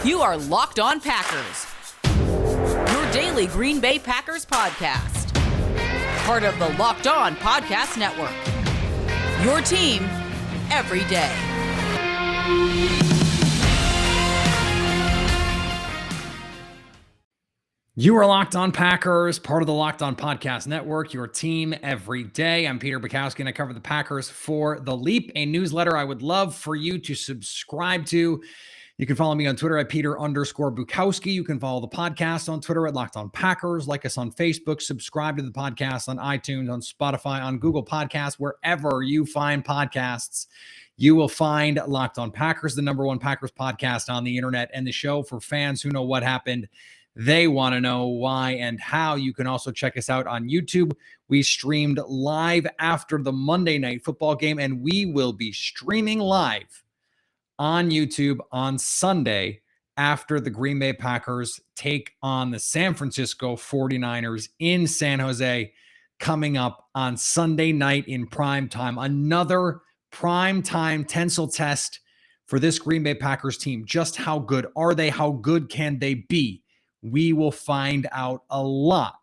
You are Locked On Packers, your daily Green Bay Packers podcast. Part of the Locked On Podcast Network, your team every day. You are Locked On Packers, part of the Locked On Podcast Network, your team every day. I'm Peter Bukowski, and I cover the Packers for The Leap, a newsletter I would love for you to subscribe to. You can follow me on Twitter at Peter_Bukowski. You can follow the podcast on Twitter at Locked On Packers. Like us on Facebook. Subscribe to the podcast on iTunes, on Spotify, on Google Podcasts, wherever you find podcasts. You will find Locked On Packers, the number one Packers podcast on the internet, and the show for fans who know what happened. They want to know why and how. You can also check us out on YouTube. We streamed live after the Monday Night Football game, and we will be streaming live on YouTube on Sunday after the Green Bay Packers take on the San Francisco 49ers in San Jose, coming up on Sunday night in prime time. Another prime time tensile test for this Green Bay Packers team. Just how good are they? How good can they be? We will find out a lot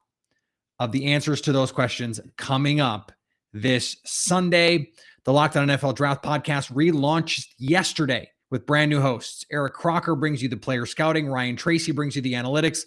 of the answers to those questions coming up this Sunday. The Locked On NFL Draft Podcast relaunched yesterday with brand new hosts. Eric Crocker brings you the player scouting. Ryan Tracy brings you the analytics.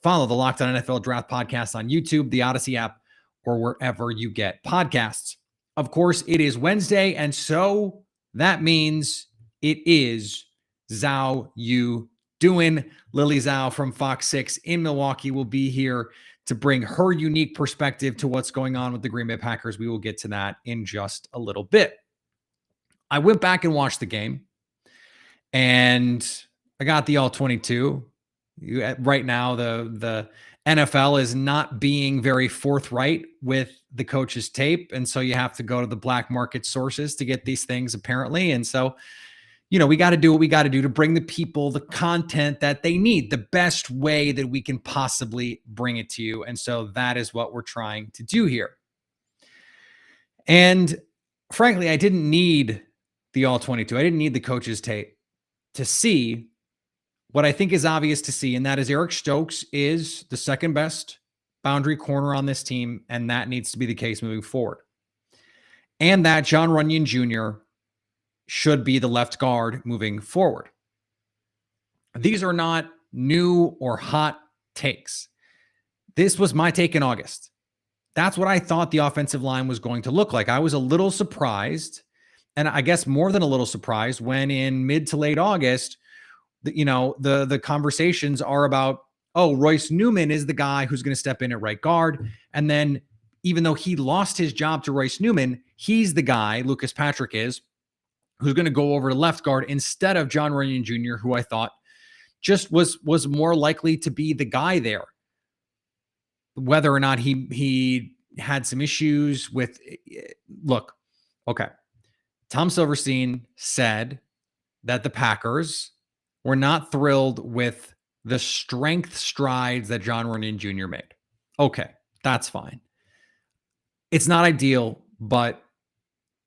Follow the Locked On NFL Draft Podcast on YouTube, the Odyssey app, or wherever you get podcasts. Of course, it is Wednesday, and so that means it is Zhao You Doing. Lily Zhao from Fox 6 in Milwaukee will be here to bring her unique perspective to what's going on with the Green Bay Packers. We will get to that in just a little bit. I went back and watched the game, and I got the all-22. Right now, the NFL is not being very forthright with the coach's tape, and so you have to go to the black market sources to get these things, apparently. And so, we got to do what we got to do to bring the people the content that they need, the best way that we can possibly bring it to you. And so that is what we're trying to do here. And frankly, I didn't need the all-22. I didn't need the coach's tape to see what I think is obvious to see, and that is Eric Stokes is the second best boundary corner on this team, and that needs to be the case moving forward. And that Jon Runyan Jr. should be the left guard moving forward. These are not new or hot takes. This was my take in August. That's what I thought the offensive line was going to look like. I was a little surprised, and I guess more than a little surprised, when in mid to late August, the conversations are about, Royce Newman is the guy who's going to step in at right guard. And then even though he lost his job to Royce Newman, he's the guy, Lucas Patrick is, who's going to go over to left guard instead of Jon Runyan Jr., who I thought just was more likely to be the guy there. Whether or not he had some issues with, Tom Silverstein said that the Packers were not thrilled with the strength strides that Jon Runyan Jr. made. Okay, that's fine. It's not ideal, but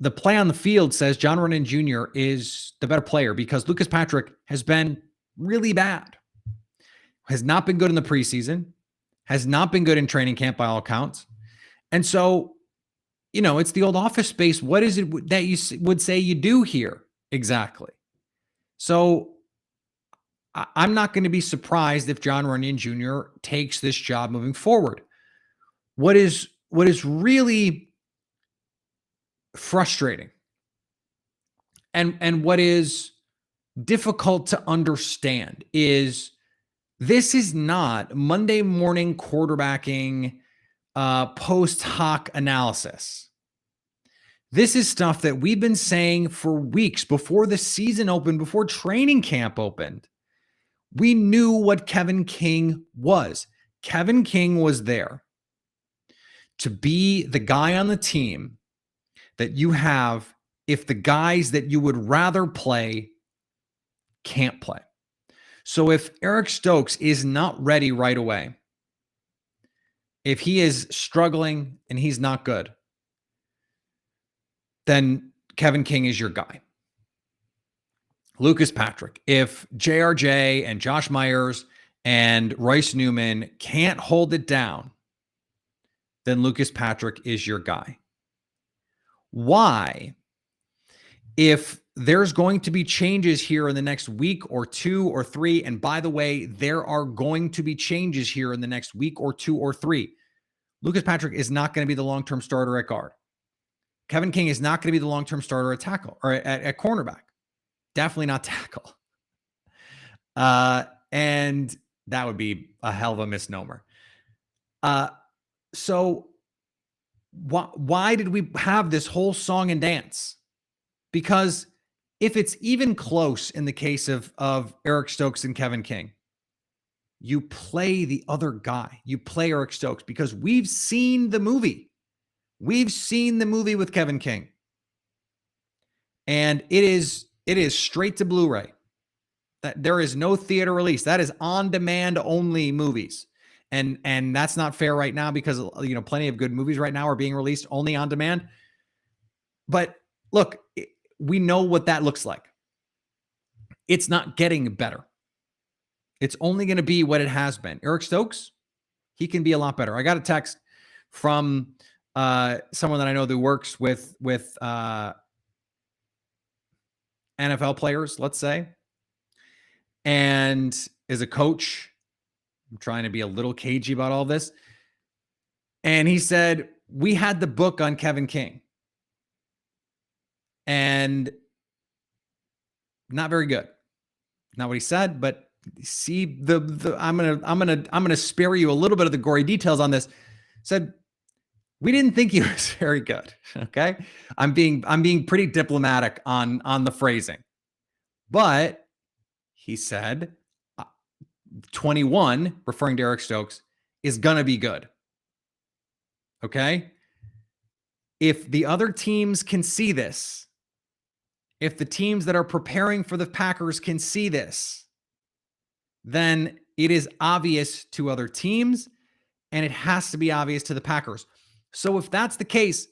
the play on the field says Jon Runyan Jr. is the better player because Lucas Patrick has been really bad. Has not been good in the preseason. Has not been good in training camp by all accounts. And so, it's the old Office Space. What is it that you would say you do here exactly? So I'm not going to be surprised if Jon Runyan Jr. takes this job moving forward. What is really frustrating and what is difficult to understand is this is not Monday morning quarterbacking post hoc analysis. This is stuff that we've been saying for weeks before the season opened, before training camp opened. We knew what Kevin King was. Kevin King was there to be the guy on the team that you have if the guys that you would rather play can't play. So if Eric Stokes is not ready right away, if he is struggling and he's not good, then Kevin King is your guy. Lucas Patrick, if JRJ and Josh Myers and Royce Newman can't hold it down, then Lucas Patrick is your guy. Why? If there's going to be changes here in the next week or 2 or 3, and by the way, there are going to be changes here in the next week or 2 or 3, Lucas Patrick is not going to be the long-term starter at guard. Kevin King is not going to be the long-term starter at tackle or at cornerback. Definitely not tackle. And that would be a hell of a misnomer. So why did we have this whole song and dance? Because if it's even close in the case of Eric Stokes and Kevin King, you play the other guy. You play Eric Stokes because we've seen the movie. We've seen the movie with Kevin King. And it is straight to Blu-ray. That there is no theater release. That is on-demand only movies. And that's not fair right now because plenty of good movies right now are being released only on demand. But look, we know what that looks like. It's not getting better. It's only going to be what it has been. Eric Stokes, he can be a lot better. I got a text from someone that I know that works with NFL players, let's say, and is a coach. I'm trying to be a little cagey about all this. And he said, we had the book on Kevin King. And not very good. Not what he said, but see I'm gonna spare you a little bit of the gory details on this. Said, we didn't think he was very good. Okay. I'm being pretty diplomatic on the phrasing. But he said 21, referring to Eric Stokes, is gonna be good. Okay. If the other teams can see this, if the teams that are preparing for the Packers can see this, then it is obvious to other teams and it has to be obvious to the Packers. So if that's the case,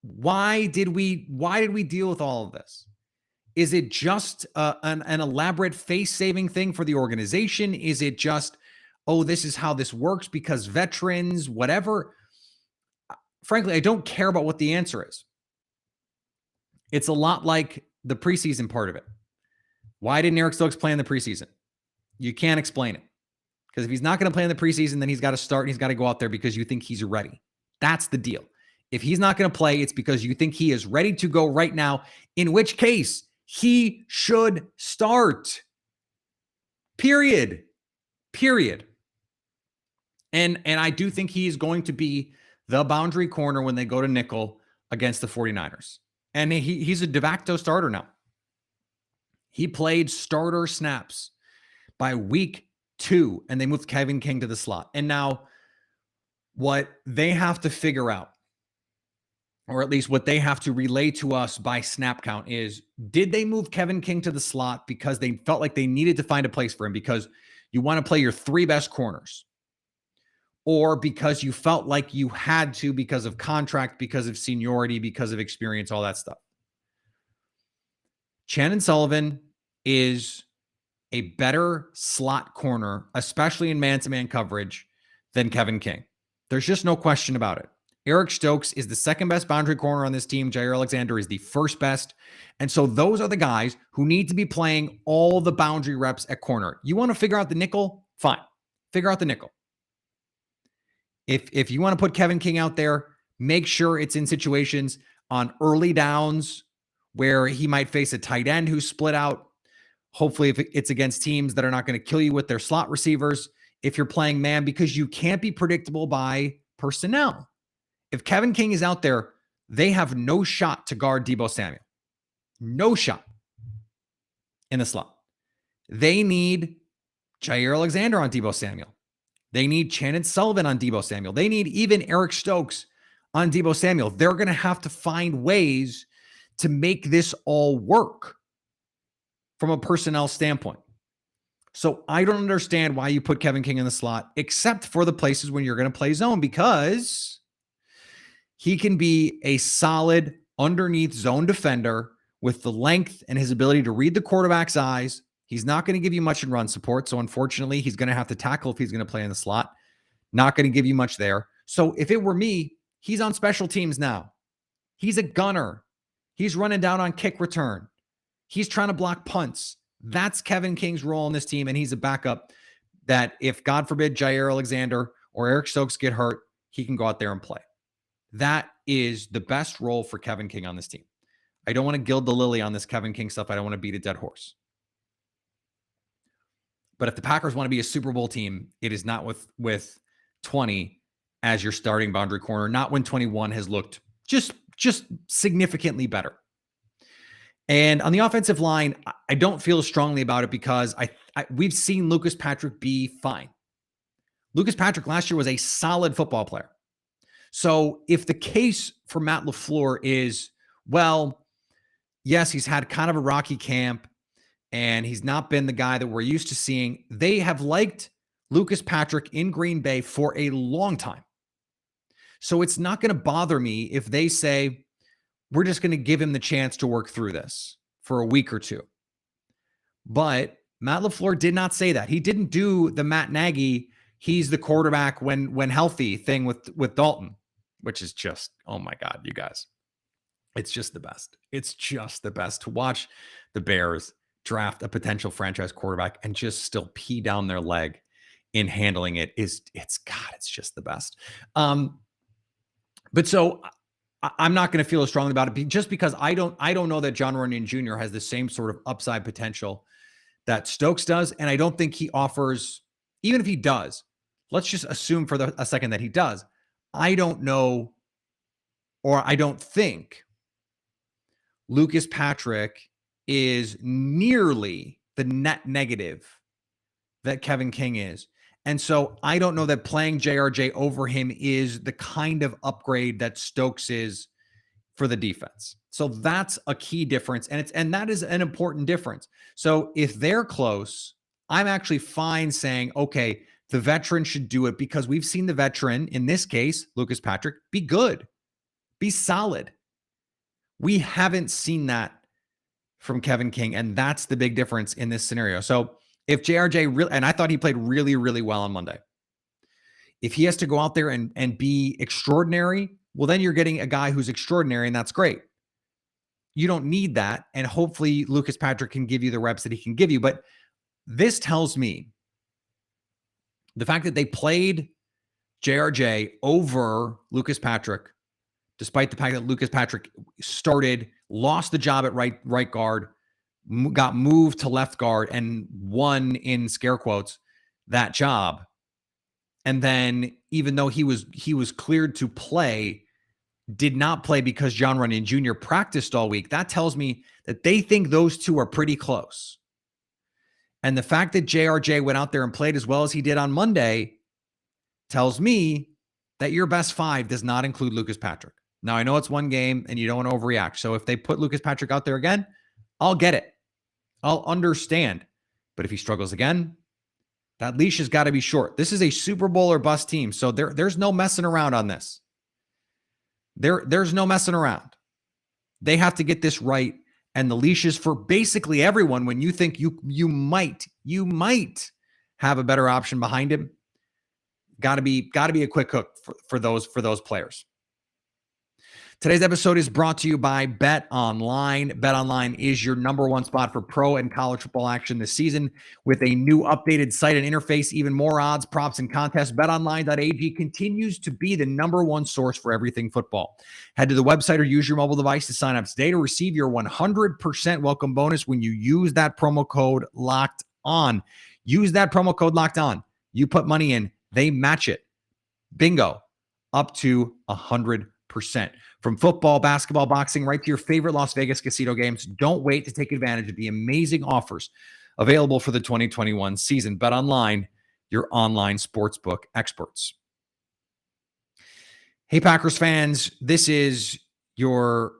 why did we deal with all of this? Is it just an elaborate face-saving thing for the organization? Is it just, oh, this is how this works because veterans, whatever? Frankly, I don't care about what the answer is. It's a lot like the preseason part of it. Why didn't Eric Stokes play in the preseason? You can't explain it. Because if he's not going to play in the preseason, then he's got to start and he's got to go out there because you think he's ready. That's the deal. If he's not going to play, it's because you think he is ready to go right now, in which case he should start. Period. And I do think he is going to be the boundary corner when they go to nickel against the 49ers. And he's a de facto starter now. He played starter snaps by week 2, and they moved Kevin King to the slot. And now what they have to figure out, or at least what they have to relay to us by snap count, is did they move Kevin King to the slot because they felt like they needed to find a place for him because you want to play your 3 best corners? Or because you felt like you had to because of contract, because of seniority, because of experience, all that stuff? Chandon Sullivan is a better slot corner, especially in man-to-man coverage, than Kevin King. There's just no question about it. Eric Stokes is the second best boundary corner on this team. Jair Alexander is the first best. And so those are the guys who need to be playing all the boundary reps at corner. You want to figure out the nickel? Fine. Figure out the nickel. If you want to put Kevin King out there, make sure it's in situations on early downs where he might face a tight end who's split out. Hopefully, if it's against teams that are not going to kill you with their slot receivers, if you're playing man, because you can't be predictable by personnel. If Kevin King is out there, they have no shot to guard Deebo Samuel. No shot in the slot. They need Jair Alexander on Deebo Samuel. They need Chandon Sullivan on Deebo Samuel. They need even Eric Stokes on Deebo Samuel. They're going to have to find ways to make this all work from a personnel standpoint. So I don't understand why you put Kevin King in the slot, except for the places when you're going to play zone, because he can be a solid underneath zone defender with the length and his ability to read the quarterback's eyes. He's not going to give you much in run support. So unfortunately, he's going to have to tackle if he's going to play in the slot. Not going to give you much there. So if it were me, he's on special teams now. He's a gunner. He's running down on kick return. He's trying to block punts. That's Kevin King's role in this team. And he's a backup that if, God forbid, Jair Alexander or Eric Stokes get hurt, he can go out there and play. That is the best role for Kevin King on this team. I don't want to gild the lily on this Kevin King stuff. I don't want to beat a dead horse. But if the Packers want to be a Super Bowl team, it is not with 20 as your starting boundary corner, not when 21 has looked just significantly better. And on the offensive line, I don't feel strongly about it because we've seen Lucas Patrick be fine. Lucas Patrick last year was a solid football player. So if the case for Matt LaFleur is, well, yes, he's had kind of a rocky camp and he's not been the guy that we're used to seeing. They have liked Lucas Patrick in Green Bay for a long time. So it's not going to bother me if they say, we're just going to give him the chance to work through this for a week or two. But Matt LaFleur did not say that. He didn't do the Matt Nagy, he's the quarterback when healthy thing with Dalton, which is just, oh my God, you guys. It's just the best. It's just the best to watch the Bears draft a potential franchise quarterback and just still pee down their leg in handling it. It's just the best. But so I'm not going to feel as strongly about it just because I don't know that Jon Runyan Jr. has the same sort of upside potential that Stokes does. And I don't think he offers, even if he does, let's just assume for a second that he does. I don't know, or I don't think Lucas Patrick is nearly the net negative that Kevin King is. And so I don't know that playing JRJ over him is the kind of upgrade that Stokes is for the defense. So that's a key difference. And that is an important difference. So if they're close, I'm actually fine saying, okay, the veteran should do it because we've seen the veteran, in this case, Lucas Patrick, be good, be solid. We haven't seen that from Kevin King. And that's the big difference in this scenario. So if JRJ really, and I thought he played really, really well on Monday. If he has to go out there and be extraordinary, well, then you're getting a guy who's extraordinary, and that's great. You don't need that. And hopefully Lucas Patrick can give you the reps that he can give you. But this tells me the fact that they played JRJ over Lucas Patrick, despite the fact that Lucas Patrick lost the job at right guard, got moved to left guard and won, in scare quotes, that job. And then even though he was cleared to play, did not play because Jon Runyan Jr. practiced all week. That tells me that they think those two are pretty close. And the fact that JRJ went out there and played as well as he did on Monday tells me that your best five does not include Lucas Patrick. Now, I know it's one game and you don't want to overreact. So if they put Lucas Patrick out there again, I'll get it. I'll understand. But if he struggles again, that leash has got to be short. This is a Super Bowl or bust team. So there's no messing around on this. There's no messing around. They have to get this right. And the leash is for basically everyone. When you think you might have a better option behind him, got to be a quick hook for those players. Today's episode is brought to you by BetOnline. BetOnline is your number one spot for pro and college football action this season. With a new updated site and interface, even more odds, props, and contests, BetOnline.ag continues to be the number one source for everything football. Head to the website or use your mobile device to sign up today to receive your 100% welcome bonus when you use that promo code Locked On. Use that promo code Locked On. You put money in, they match it. Bingo. Up to 100%. From football, basketball, boxing, right to your favorite Las Vegas casino games. Don't wait to take advantage of the amazing offers available for the 2021 season. BetOnline, your online sportsbook experts. Hey, Packers fans, this is your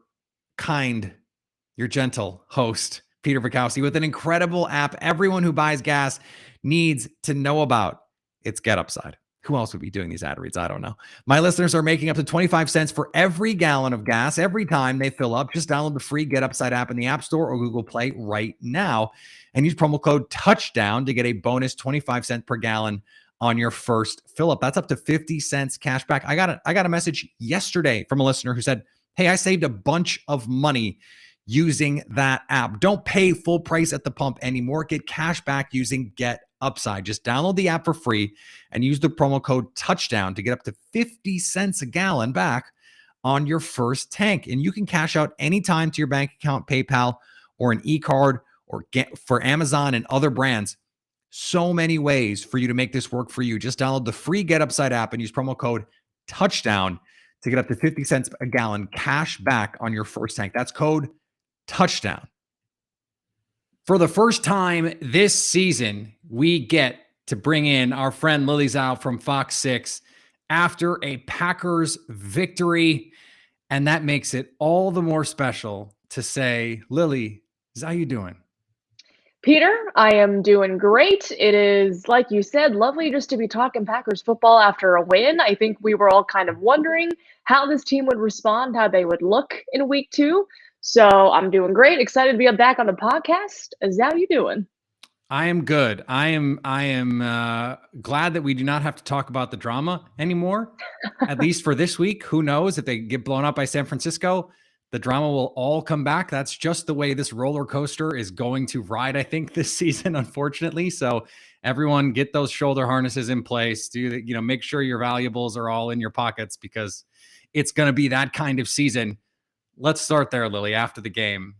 gentle host, Peter Bukowski, with an incredible app everyone who buys gas needs to know about. It's Get Upside. Who else would be doing these ad reads? I don't know. My listeners are making up to 25 cents for every gallon of gas every time they fill up. Just download the free Get Upside app in the App Store or Google Play right now and use promo code TOUCHDOWN to get a bonus 25 cents per gallon on your first fill up. That's up to 50 cents cash back. I got a message yesterday from a listener who said, "Hey, I saved a bunch of money using that app. Don't pay full price at the pump anymore. Get cash back using Get Upside. Just download the app for free and use the promo code TOUCHDOWN to get up to 50 cents a gallon back on your first tank. And you can cash out anytime to your bank account, PayPal, or an e-card, or get for Amazon and other brands. So many ways for you to make this work for you. Just download the free Get Upside app and use promo code TOUCHDOWN to get up to 50 cents a gallon cash back on your first tank. That's code TOUCHDOWN. For the first time this season, we get to bring in our friend Lily Zhao from Fox 6 after a Packers victory. And that makes it all the more special to say, Lily, how you doing? Peter, I am doing great. It is, like you said, lovely just to be talking Packers football after a win. I think we were all kind of wondering how this team would respond, how they would look in week 2. So I'm doing great. Excited to be back on the podcast. How you doing? I am good. I am glad that we do not have to talk about the drama anymore, at least for this week. Who knows if they get blown up by San Francisco, the drama will all come back. That's just the way this roller coaster is going to ride, I think, this season, unfortunately. So everyone get those shoulder harnesses in place. Make sure your valuables are all in your pockets because it's going to be that kind of season. Let's start there, Lily, after the game.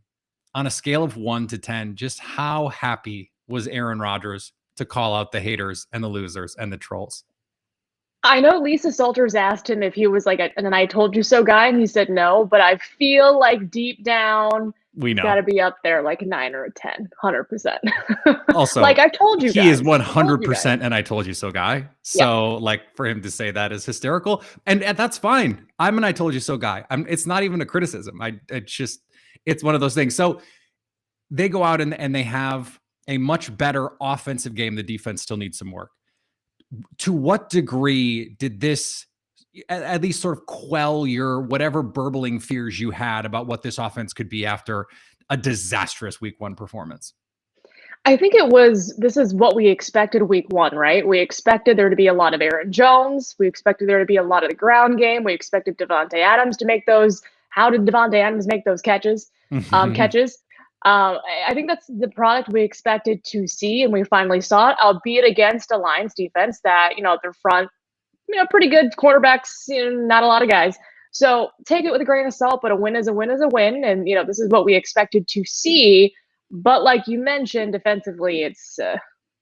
On a scale of 1 to 10, just how happy was Aaron Rodgers to call out the haters and the losers and the trolls? I know Lisa Salters asked him if he was like an I told you so guy, and he said no, but I feel like deep down, we know. Got to be up there like a 9 or a 10, 100%. Also, like I told you guys. He is 100% an I told you so guy. So for him to say that is hysterical. And that's fine. I'm an I told you so guy. It's not even a criticism. It's one of those things. So they go out and they have a much better offensive game. The defense still needs some work. To what degree did this at least sort of quell your whatever burbling fears you had about what this offense could be after a disastrous week 1 performance? I think this is what we expected week 1, right? We expected there to be a lot of Aaron Jones. We expected there to be a lot of the ground game. We expected Davante Adams to make those. How did Davante Adams make those catches? I think that's the product we expected to see, and we finally saw it, albeit against a Lions defense that, their front, pretty good quarterbacks, not a lot of guys. So take it with a grain of salt, but a win is a win is a win. And, this is what we expected to see. But like you mentioned, defensively, it's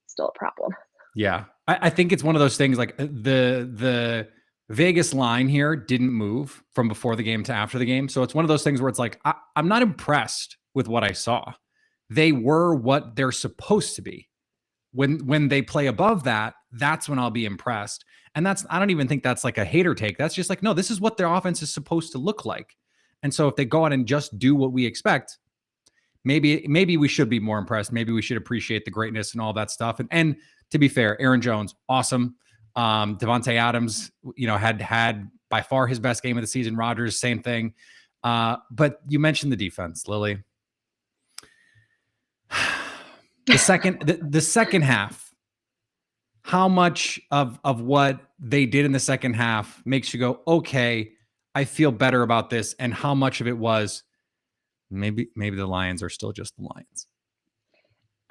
still a problem. Yeah, I think it's one of those things like the Vegas line here didn't move from before the game to after the game. So it's one of those things where it's like, I'm not impressed with what I saw. They were what they're supposed to be. When they play above that, that's when I'll be impressed. And I don't even think that's like a hater take. That's just like, no, this is what their offense is supposed to look like. And so if they go out and just do what we expect, maybe we should be more impressed. Maybe we should appreciate the greatness and all that stuff. And to be fair, Aaron Jones, awesome. Davante Adams, had by far his best game of the season. Rodgers, same thing. But you mentioned the defense, Lily. The second half, how much of what they did in the second half makes you go, okay, I feel better about this, and how much of it was maybe the Lions are still just the Lions?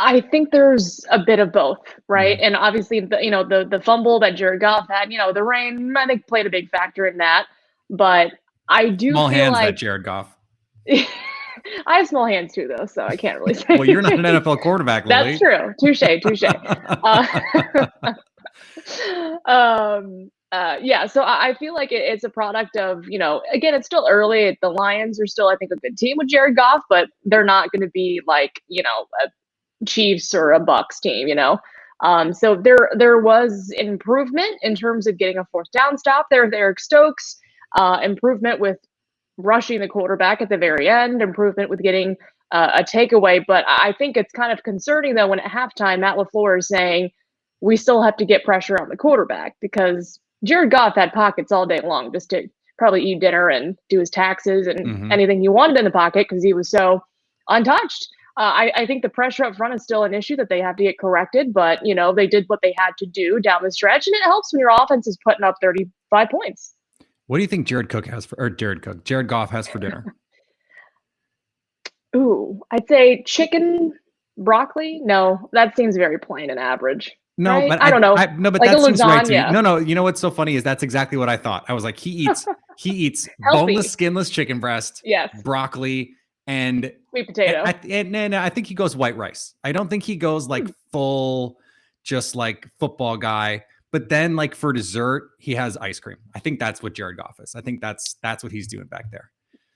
I think there's a bit of both, right? Mm-hmm. And obviously, the fumble that Jared Goff had, the rain, I think played a big factor in that. But I do small feel hands like that Jared Goff. I have small hands too, though, so I can't really say. Well, you're not an NFL quarterback, Lily. That's true. Touche. Yeah, so I feel like it's a product of, again, it's still early. The Lions are still, I think, a good team with Jared Goff, but they're not going to be like, a Chiefs or a Bucks team, So there was improvement in terms of getting a fourth down stop there with Eric Stokes, improvement with rushing the quarterback at the very end, improvement with getting a takeaway. But I think it's kind of concerning, though, when at halftime, Matt LaFleur is saying, we still have to get pressure on the quarterback because Jared Goff had pockets all day long just to probably eat dinner and do his taxes and anything he wanted in the pocket because he was so untouched. I think the pressure up front is still an issue that they have to get corrected, but they did what they had to do down the stretch, and it helps when your offense is putting up 35 points. What do you think Jared Goff has for dinner? Ooh, I'd say chicken, broccoli. No, that seems very plain and average. No, right? but I don't know. No, but like that seems right to me. lasagna. No, you know what's so funny is that's exactly what I thought. I was like, he eats boneless, skinless chicken breast, Yes, broccoli, and sweet potato. And I think he goes white rice. I don't think he goes like full, just like football guy. But then like for dessert, he has ice cream. I think that's what Jared Goff is. I think that's what he's doing back there.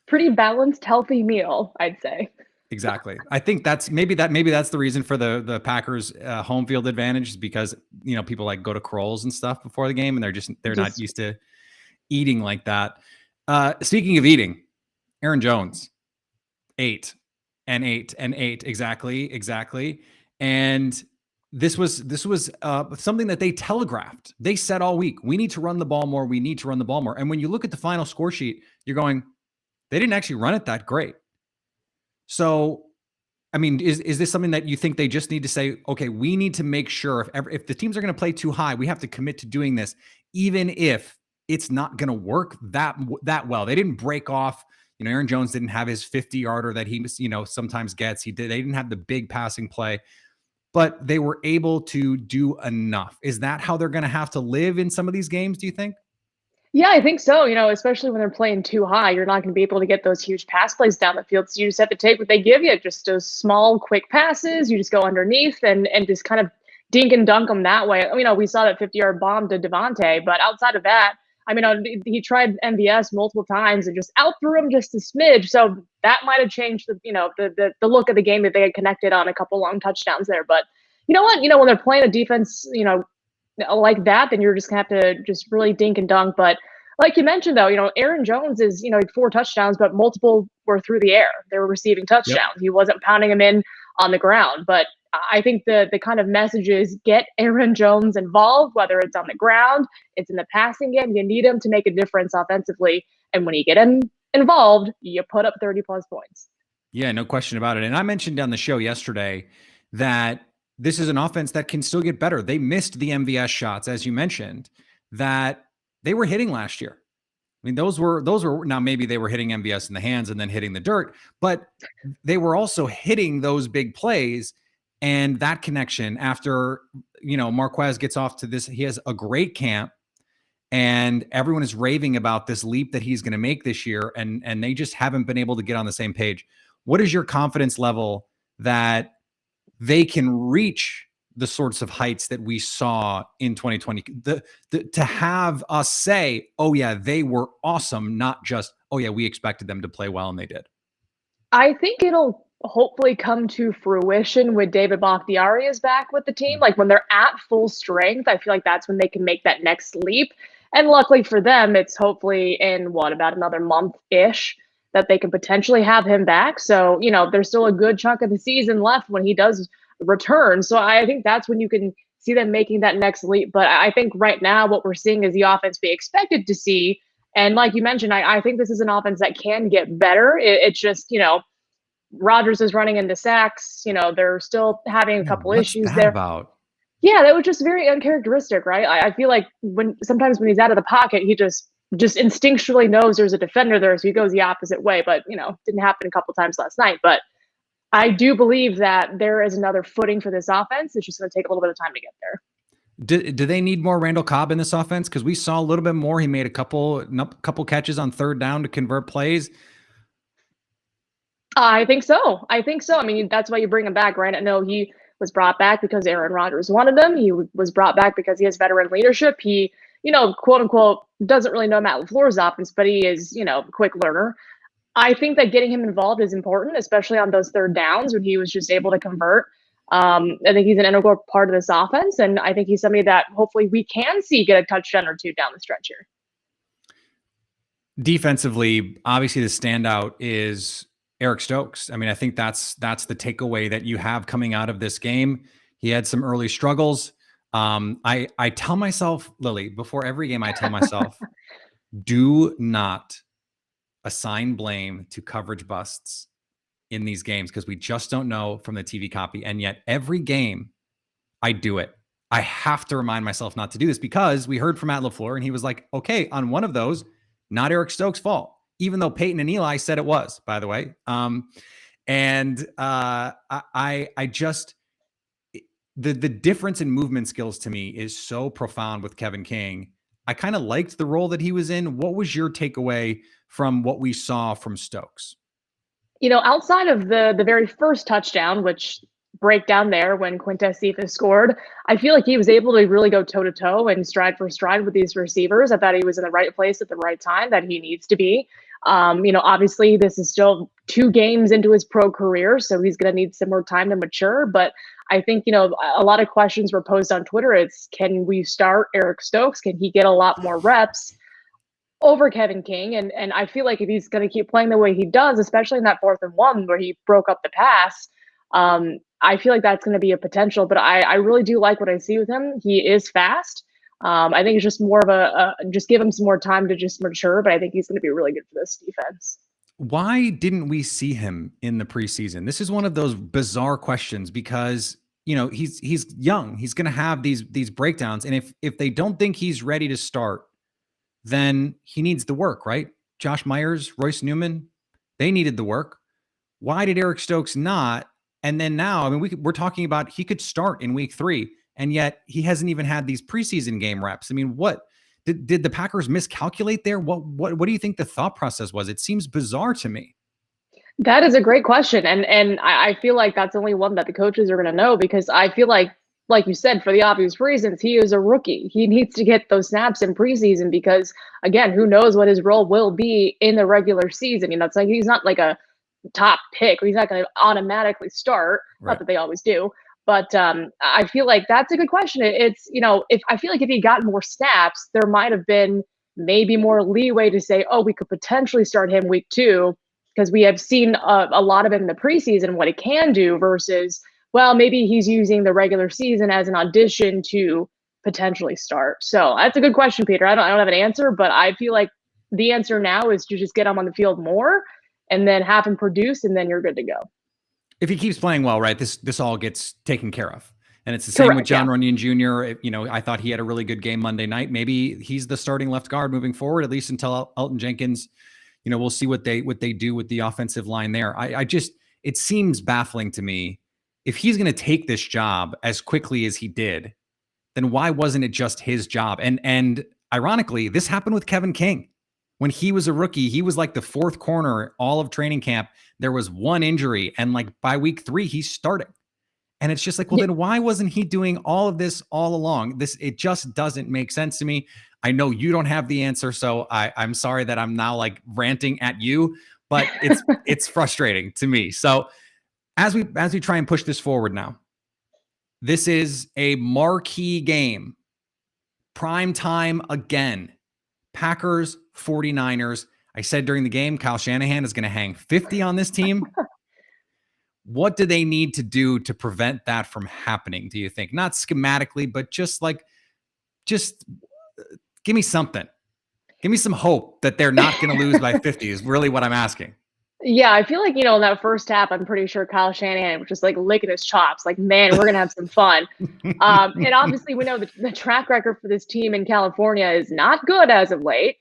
Pretty balanced, healthy meal, I'd say. Exactly. I think that's maybe that's the reason for the Packers home field advantage is because people like go to Kroll's and stuff before the game and they're not used to eating like that. Speaking of eating, Aaron Jones, 8 and 8 and 8 exactly. And this was something that they telegraphed. They said all week, we need to run the ball more. We need to run the ball more. And when you look at the final score sheet, you're going, they didn't actually run it that great. So, I mean, is this something that you think they just need to say, okay, we need to make sure if the teams are going to play too high, we have to commit to doing this, even if it's not going to work that well. They didn't break off. Aaron Jones didn't have his 50-yarder that he sometimes gets. They didn't have the big passing play, but they were able to do enough. Is that how they're going to have to live in some of these games, do you think? Yeah, I think so. Especially when they're playing too high, you're not going to be able to get those huge pass plays down the field. So you just have to take what they give you, just those small, quick passes. You just go underneath and just kind of dink and dunk them that way. We saw that 50-yard bomb to Devontae, but outside of that, he tried MVS multiple times and just outthrew him just a smidge. So that might have changed the look of the game if they had connected on a couple long touchdowns there. But you know what? When they're playing a defense, like that, then you're just gonna have to just really dink and dunk. But like you mentioned, though, Aaron Jones is 4 touchdowns, but multiple were through the air. They were receiving touchdowns. Yep. He wasn't pounding them in on the ground. But I think the kind of message is get Aaron Jones involved, whether it's on the ground, it's in the passing game. You need him to make a difference offensively, and when you get him involved, you put up 30+ points. Yeah, no question about it. And I mentioned on the show yesterday that this is an offense that can still get better. They missed the MVS shots, as you mentioned, that they were hitting last year. I mean, those were now maybe they were hitting MVS in the hands and then hitting the dirt, but they were also hitting those big plays. And that connection after, Marquez gets off to this, he has a great camp and everyone is raving about this leap that he's going to make this year. And they just haven't been able to get on the same page. What is your confidence level that they can reach the sorts of heights that we saw in 2020, to have us say, oh yeah, they were awesome. Not just, oh yeah, we expected them to play well and they did. I think it'll hopefully come to fruition with David Bakhtiari is back with the team. Like when they're at full strength, I feel like that's when they can make that next leap. And luckily for them, it's hopefully in about another month-ish that they can potentially have him back. So, there's still a good chunk of the season left when he does return. So I think that's when you can see them making that next leap. But I think right now what we're seeing is the offense we expected to see. And like you mentioned, I think this is an offense that can get better. It's just, Rodgers is running into sacks. They're still having a couple issues there. Yeah, that was just very uncharacteristic, right? I feel like sometimes when he's out of the pocket, he just instinctually knows there's a defender there, so he goes the opposite way. But didn't happen a couple times last night. But I do believe that there is another footing for this offense. It's just going to take a little bit of time to get there. Do they need more Randall Cobb in this offense? Because we saw a little bit more. He made a couple catches on third down to convert plays. I think so. I mean, that's why you bring him back, right? I know he was brought back because Aaron Rodgers wanted him. He was brought back because he has veteran leadership. He, quote unquote, doesn't really know Matt LaFleur's offense, but he is, a quick learner. I think that getting him involved is important, especially on those third downs when he was just able to convert. I think he's an integral part of this offense, and I think he's somebody that hopefully we can see get a touchdown or two down the stretch here. Defensively, obviously the standout is Eric Stokes. I mean, I think that's the takeaway that you have coming out of this game. He had some early struggles. I tell myself, Lily, before every game, I tell myself, do not assign blame to coverage busts in these games because we just don't know from the TV copy. And yet every game I do it. I have to remind myself not to do this because we heard from Matt LaFleur and he was like, okay, on one of those, not Eric Stokes' fault, even though Peyton and Eli said it was, by the way. I just, the difference in movement skills to me is so profound with Kevin King. I kind of liked the role that he was in. What was your takeaway from what we saw from Stokes? Outside of the very first touchdown, which breakdown there when Quintez Cephas scored, I feel like he was able to really go toe to toe and stride for stride with these receivers. I thought he was in the right place at the right time that he needs to be. Obviously this is still 2 games into his pro career, so he's going to need some more time to mature. But I think, a lot of questions were posed on Twitter. It's, can we start Eric Stokes? Can he get a lot more reps over Kevin King? And I feel like if he's going to keep playing the way he does, especially in that 4th and 1 where he broke up the pass, I feel like that's going to be a potential. But I really do like what I see with him. He is fast. I think it's just more of just give him some more time to just mature, but I think he's going to be really good for this defense. Why didn't we see him in the preseason? This is one of those bizarre questions because, he's young. He's going to have these breakdowns. And if they don't think he's ready to start, then he needs the work, right? Josh Myers, Royce Newman, they needed the work. Why did Eric Stokes not? And then now, we're talking about he could start in week 3, and yet he hasn't even had these preseason game reps. What did the Packers miscalculate there? What do you think the thought process was? It seems bizarre to me. That is a great question. And I feel like that's only one that the coaches are going to know, because I feel like you said, for the obvious reasons, he is a rookie. He needs to get those snaps in preseason because, again, who knows what his role will be in the regular season. It's like he's not like a top pick, or he's not going to automatically start. Right. Not that they always do. But I feel like that's a good question. It's, if I feel like if he got more snaps, there might have been maybe more leeway to say, oh, we could potentially start him week 2, because we have seen a lot of him in the preseason, what he can do, versus, well, maybe he's using the regular season as an audition to potentially start. So that's a good question, Peter. I don't have an answer, but I feel like the answer now is to just get him on the field more and then have him produce, and then you're good to go. If he keeps playing well, right, this all gets taken care of. And it's the same with John Runyon Jr. I thought he had a really good game Monday night. Maybe he's the starting left guard moving forward, at least until Elton Jenkins. We'll see what they do with the offensive line there. It seems baffling to me. If he's going to take this job as quickly as he did, then why wasn't it just his job? And ironically, this happened with Kevin King. When he was a rookie, he was like the 4th corner all of training camp. There was one injury, and like by week 3, he's starting. And it's just like, well, then why wasn't he doing all of this all along? It just doesn't make sense to me. I know you don't have the answer, so I'm sorry that I'm now like ranting at you, but it's frustrating to me. So as we try and push this forward now, this is a marquee game. Prime time again. Packers, 49ers. I said during the game, Kyle Shanahan is going to hang 50 on this team. What do they need to do to prevent that from happening, do you think? Not schematically, but just give me something. Give me some hope that they're not going to lose by 50 is really what I'm asking. Yeah, I feel like, in that first half, I'm pretty sure Kyle Shanahan was just like licking his chops, like, man, we're going to have some fun. And obviously we know the track record for this team in California is not good as of late.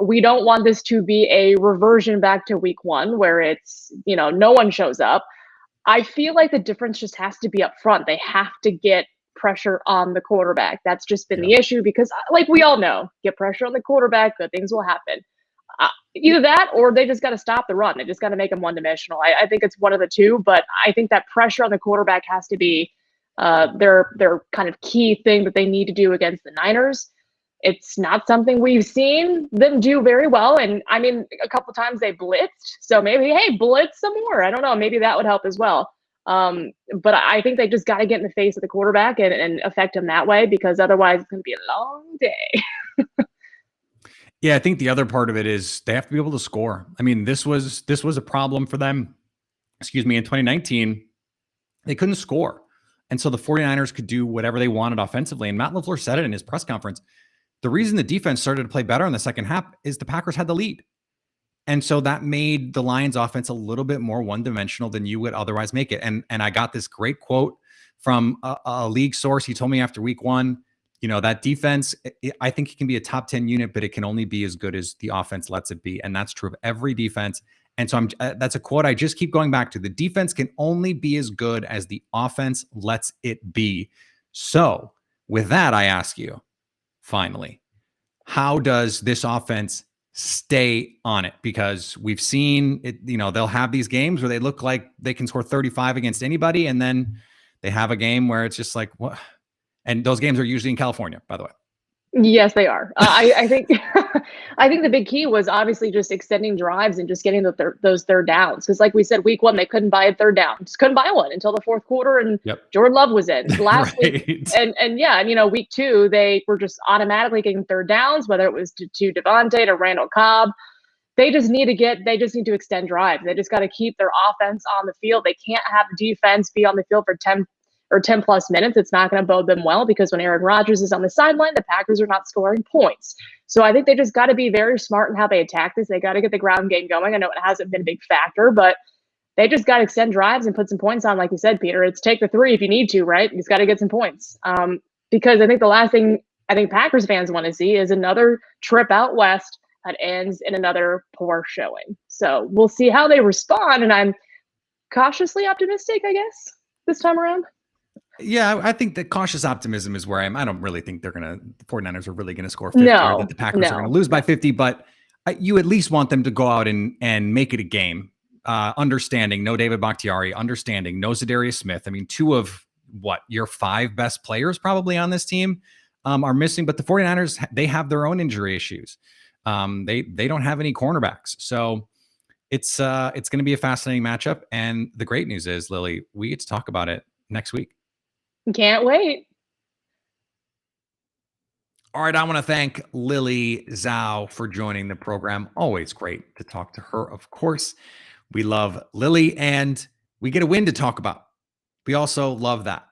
We don't want this to be a reversion back to week 1 where it's, no one shows up. I feel like the difference just has to be up front. They have to get pressure on the quarterback. That's just been the issue because, like we all know, get pressure on the quarterback, good things will happen. Either that or they just got to stop the run. They just got to make them one-dimensional. I think it's one of the two, but I think that pressure on the quarterback has to be their kind of key thing that they need to do against the Niners. It's not something we've seen them do very well. And a couple times they blitzed. So maybe, hey, blitz some more. I don't know. Maybe that would help as well. But I think they just got to get in the face of the quarterback and affect him that way, because otherwise it's going to be a long day. Yeah, I think the other part of it is they have to be able to score. This was a problem for them. In 2019, they couldn't score. And so the 49ers could do whatever they wanted offensively. And Matt LaFleur said it in his press conference. The reason the defense started to play better in the second half is the Packers had the lead. And so that made the Lions offense a little bit more one-dimensional than you would otherwise make it. And I got this great quote from a league source. He told me after week one, that defense, I think it can be a top 10 unit, but it can only be as good as the offense lets it be. And that's true of every defense. And so that's a quote I just keep going back to. The defense can only be as good as the offense lets it be. So with that, I ask you, finally, how does this offense stay on it? Because we've seen it, they'll have these games where they look like they can score 35 against anybody. And then they have a game where it's just like, what? And those games are usually in California, by the way. Yes, they are. I think I think the big key was obviously just extending drives and just getting those third downs. Because like we said, week one, they couldn't buy a third down. Just couldn't buy one until the fourth quarter, and Jordan Love was in last week. And week two, they were just automatically getting third downs, whether it was to Devontae, to Randall Cobb. They just need to extend drives. They just got to keep their offense on the field. They can't have the defense be on the field for 10 plus minutes. It's not going to bode them well, because when Aaron Rodgers is on the sideline, the Packers are not scoring points. So I think they just got to be very smart in how they attack this. They got to get the ground game going. I know it hasn't been a big factor, but they just got to extend drives and put some points on. Like you said, Peter, it's take the 3 if you need to, right? You just got to get some points. Because I think the last thing I think Packers fans want to see is another trip out west that ends in another poor showing. So we'll see how they respond. And I'm cautiously optimistic, I guess, this time around. Yeah, I think that cautious optimism is where I don't really think the 49ers are really going to score 50 or that the Packers are going to lose by 50, but you at least want them to go out and make it a game. Understanding no David Bakhtiari, understanding no Zadarius Smith. I mean, 2 of your 5 best players probably on this team are missing, but the 49ers, they have their own injury issues. They don't have any cornerbacks. So it's going to be a fascinating matchup. And the great news is, Lily, we get to talk about it next week. Can't wait. All right. I want to thank Lily Zhao for joining the program. Always great to talk to her. Of course, we love Lily, and we get a win to talk about. We also love that.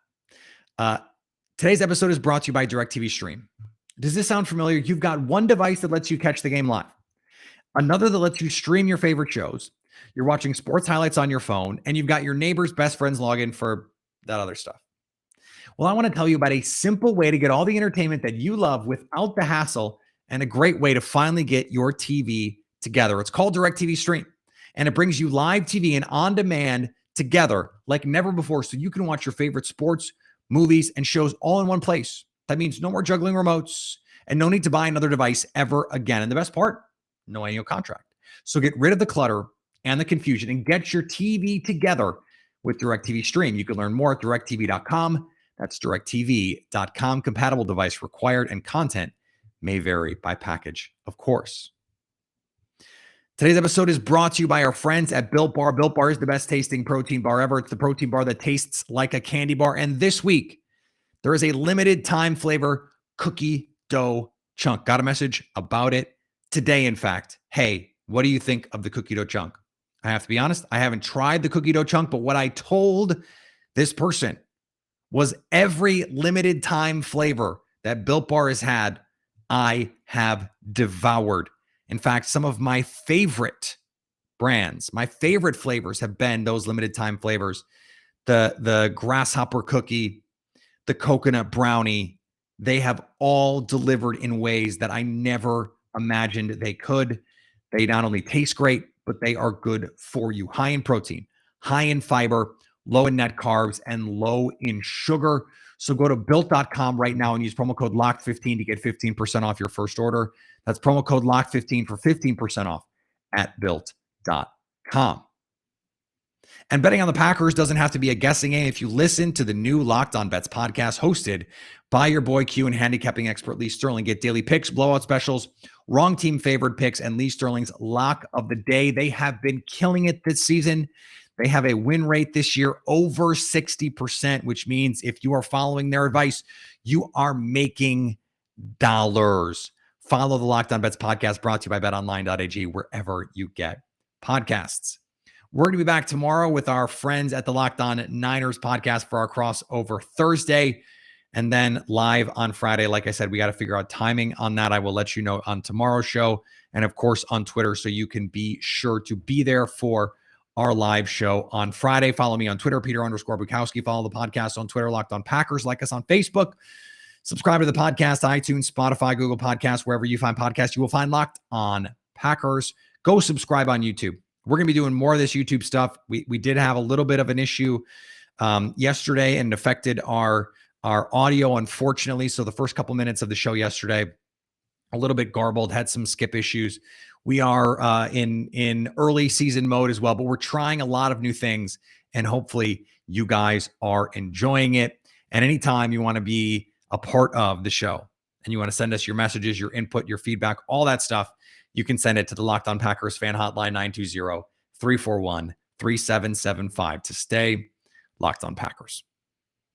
Today's episode is brought to you by DirecTV Stream. Does this sound familiar? You've got one device that lets you catch the game live, another that lets you stream your favorite shows. You're watching sports highlights on your phone, and you've got your neighbor's best friend's login for that other stuff. Well, I want to tell you about a simple way to get all the entertainment that you love without the hassle, and a great way to finally get your TV together. It's called DirecTV Stream, and it brings you live TV and on-demand together like never before, so you can watch your favorite sports, movies, and shows all in one place. That means no more juggling remotes and no need to buy another device ever again. And the best part, no annual contract. So get rid of the clutter and the confusion and get your TV together with DirecTV Stream. You can learn more at directtv.com. That's directtv.com. Compatible device required, and content may vary by package, of course. Today's episode is brought to you by our friends at Built Bar. Built Bar is the best tasting protein bar ever. It's the protein bar that tastes like a candy bar. And this week, there is a limited time flavor cookie dough chunk. Got a message about it today, in fact. Hey, what do you think of the cookie dough chunk? I have to be honest, I haven't tried the cookie dough chunk, but what I told this person was every limited time flavor that Built Bar has had, I have devoured. In fact, some of my favorite brands, my favorite flavors have been those limited time flavors. The grasshopper cookie, the coconut brownie, they have all delivered in ways that I never imagined they could. They not only taste great, but they are good for you. High in protein, high in fiber, low in net carbs, and low in sugar. So go to built.com right now and use promo code LOCKED15 to get 15% off your first order. That's promo code LOCKED15 for 15% off at built.com. And betting on the Packers doesn't have to be a guessing game. If you listen to the new Locked On Bets podcast hosted by your boy Q and handicapping expert Lee Sterling, get daily picks, blowout specials, wrong team favored picks, and Lee Sterling's lock of the day. They have been killing it this season. They have a win rate this year over 60%, which means if you are following their advice, you are making dollars. Follow the Locked On Bets podcast brought to you by betonline.ag wherever you get podcasts. We're going to be back tomorrow with our friends at the Locked On Niners podcast for our crossover Thursday, and then live on Friday. Like I said, we got to figure out timing on that. I will let you know on tomorrow's show, and of course on Twitter, so you can be sure to be there for our live show on Friday. Follow me on Twitter, Peter_Bukowski. Follow the podcast on Twitter, Locked On Packers. Like us on Facebook. Subscribe to the podcast, iTunes, Spotify, Google Podcasts, wherever you find podcasts, you will find Locked On Packers. Go subscribe on YouTube. We're going to be doing more of this YouTube stuff. We did have a little bit of an issue yesterday, and it affected our audio, unfortunately. So the first couple minutes of the show yesterday, a little bit garbled, had some skip issues. We are in early season mode as well, but we're trying a lot of new things, and hopefully you guys are enjoying it. And anytime you want to be a part of the show and you want to send us your messages, your input, your feedback, all that stuff, you can send it to the Locked On Packers fan hotline, 920-341-3775 to stay Locked On Packers.